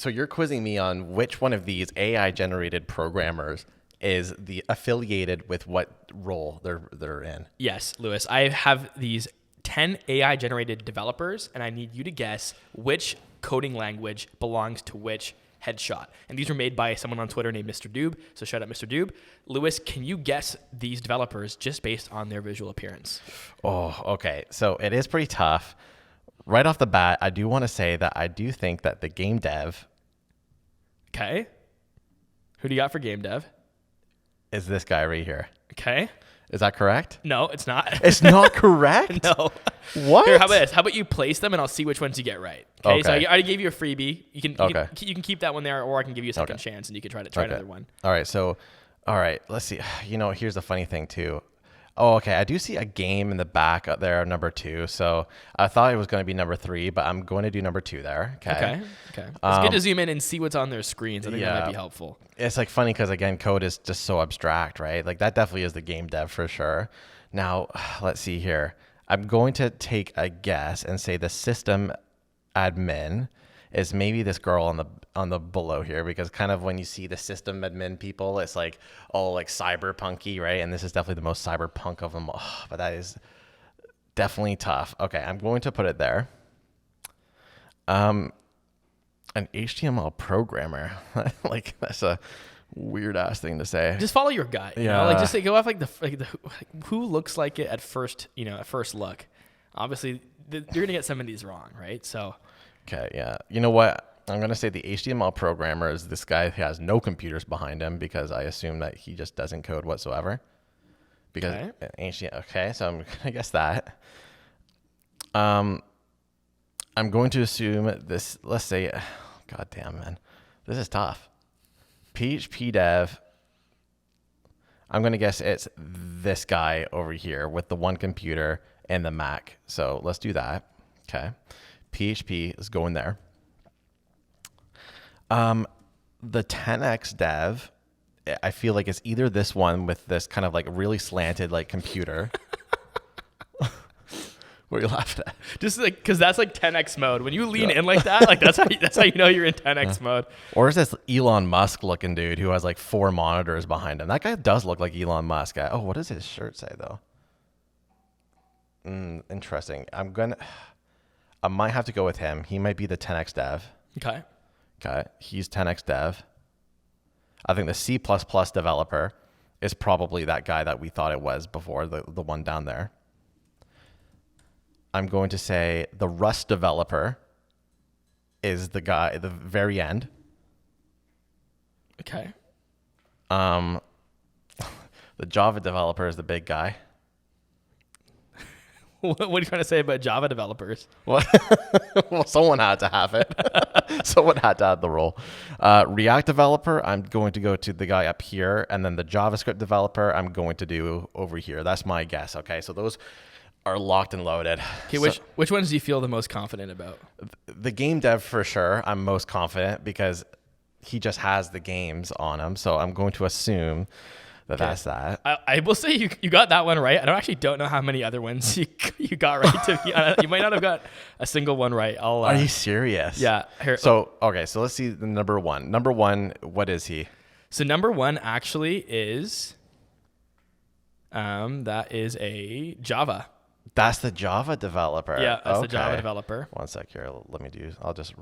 So you're quizzing me on which one of these AI generated programmers is the affiliated with what role they're in. Yes, Lewis. I have these 10 AI generated developers, and I need you to guess which coding language belongs to which headshot. And these were made by someone on Twitter named Mr. Doob. So shout out Mr. Doob. Lewis, can you guess these developers just based on their visual appearance? Oh, okay. So it is pretty tough. Right off the bat, I do want to say that I do think that the game dev Okay. Who do you got for game dev? is this guy right here. Okay. Is that correct? No, it's not. It's not correct? No. What? Here, how about this? How about you place them and I'll see which ones you get right. Okay. So I Okay. already gave you a freebie. You can keep that one there, or I can give you a second Okay. chance and you can try another one. All right. So, all right. Let's see. Here's the funny thing too. Oh, okay. I do see a game in the back up there, number 2. So I thought it was going to be number 3, but I'm going to do number 2 there. Okay. It's good to zoom in and see what's on their screens. I think that might be helpful. It's like funny because again, code is just so abstract, right? Like that definitely is the game dev for sure. Now, let's see here. I'm going to take a guess and say the system admin is maybe this girl on the below here, because kind of when you see the system admin people, it's like all like cyberpunky, right? And this is definitely the most cyberpunk of them all. But that is definitely tough. Okay, I'm going to put it there. An HTML programmer, like that's a weird ass thing to say. Just follow your gut. You know? Like just go off like the who looks like it at first look. Obviously, you're gonna get some of these wrong, right? So. Okay, yeah. You know what? I'm going to say the HTML programmer is this guy who has no computers behind him, because I assume that he just doesn't code whatsoever. Because okay, so I'm going to guess that. I'm going to assume this, let's say, God damn, man. This is tough. PHP dev. I'm going to guess it's this guy over here with the one computer and the Mac. So let's do that. Okay. PHP is going there. The 10x dev, I feel like it's either this one with this kind of like really slanted like computer. What are you laughing at? Just like, because that's like 10x mode. When you lean in like that, like that's how you know you're in 10x mode. Or is this Elon Musk looking dude who has like 4 monitors behind him? That guy does look like Elon Musk. Oh, what does his shirt say though? Interesting. I might have to go with him. He might be the 10x dev. Okay. He's 10x dev. I think the C++ developer is probably that guy that we thought it was before, the one down there. I'm going to say the Rust developer is the guy at the very end. Okay. The Java developer is the big guy. What are you trying to say about Java developers? Well, someone had to have it. Someone had to have the role. React developer, I'm going to go to the guy up here. And then the JavaScript developer, I'm going to do over here. That's my guess. Okay, so those are locked and loaded. Okay, which ones do you feel the most confident about? The game dev for sure, I'm most confident because he just has the games on him. So I'm going to assume that's that. I will say you got that one right. I don't know how many other ones you got right. You might not have got a single one right. Are you serious? Yeah. Here, so let's see the number 1. Number 1, what is he? So number 1 actually is, that is a Java. That's the Java developer. Yeah, that's the Java developer. One sec here. I'll just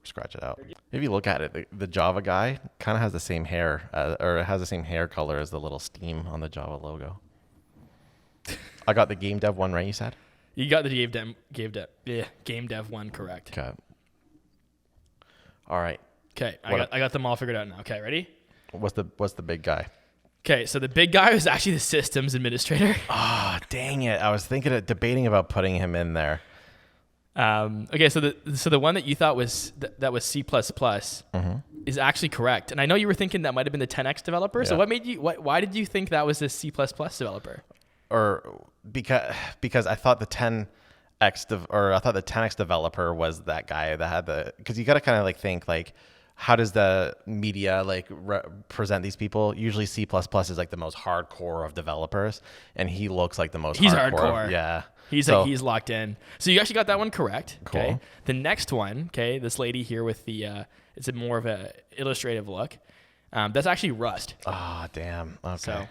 scratch it out. If you look at it, the Java guy kind of has the same hair, or has the same hair color as the little steam on the Java logo. I got the game dev one right, you said? You got the game dev one correct. Okay. All right. Okay, I got them all figured out now. Okay, ready? What's the big guy? Okay, so the big guy was actually the systems administrator. Ah, dang it! I was debating about putting him in there. Okay, so the one that you thought was that was C++ is actually correct, and I know you were thinking that might have been the 10x developer. Yeah. So what made you? Why did you think that was the C++ developer? Or because I thought the 10x developer was that guy that had because you got to kind of like think like, how does the media like represent these people? Usually C++ is like the most hardcore of developers, and he looks like the most hardcore. Yeah. He's locked in. So you actually got that one correct. Cool. Okay. The next one, okay, this lady here with the It's a more of a illustrative look. That's actually Rust. Oh, damn. Okay.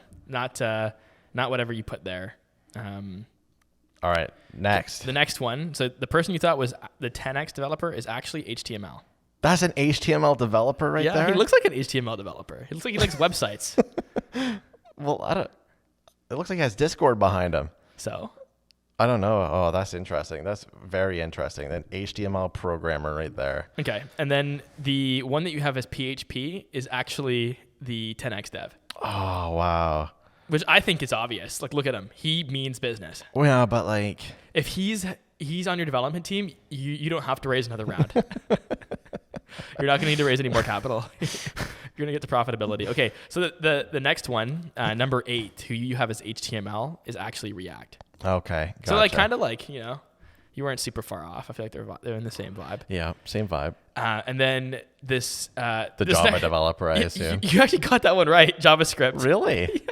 So not whatever you put there. All right. Next. The next one. So the person you thought was the 10x developer is actually HTML. That's an HTML developer right there? Yeah, he looks like an HTML developer. He looks like he likes websites. Well, it looks like he has Discord behind him. So I don't know. Oh, that's interesting. That's very interesting. An HTML programmer right there. okay. And then the one that you have as PHP is actually the 10x dev. Oh, wow. Which I think is obvious. Like, look at him. He means business. Well, yeah, but like... If he's on your development team, you don't have to raise another round. You're not going to need to raise any more capital. You're going to get to profitability. Okay, so the next one, number 8, who you have as HTML, is actually React. Okay, gotcha. So like kind of like, you weren't super far off. I feel like they're in the same vibe. Yeah, same vibe. And then this... the Java developer, I assume. You actually got that one right, JavaScript. Really?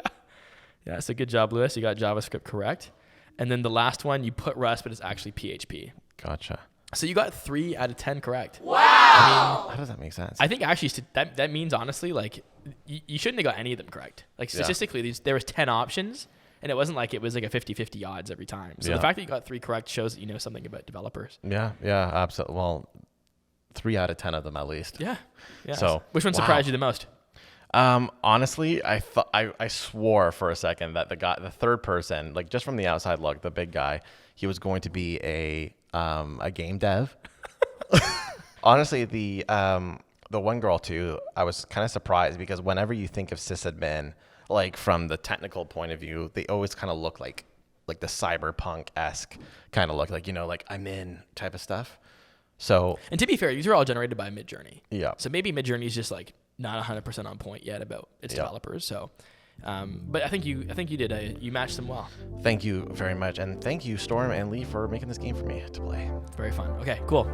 Yeah, so good job, Lewis. You got JavaScript correct. And then the last one, you put Rust, but it's actually PHP. Gotcha. So you got 3 out of 10 correct. Wow! I mean, how does that make sense? I think actually that means honestly, like, you shouldn't have got any of them correct. Like, statistically, there was 10 options, and it wasn't like it was like a 50-50 odds every time. So the fact that you got 3 correct shows that you know something about developers. Yeah, absolutely. Well, 3 out of 10 of them at least. Yeah. So which one surprised you the most? Honestly, I swore for a second that the third person, like just from the outside look, the big guy, he was going to be a game dev. Honestly, the one girl too, I was kind of surprised because whenever you think of sysadmin, like from the technical point of view, they always kind of look like the cyberpunk-esque kind of look, like, like I'm in type of stuff. So, and to be fair, these are all generated by Midjourney. Yeah. So maybe Midjourney is just like not 100% on point yet about its developers. So, but I think you you matched them well. Thank you very much, and thank you Storm and Lee for making this game for me to play. Very fun. Okay, cool.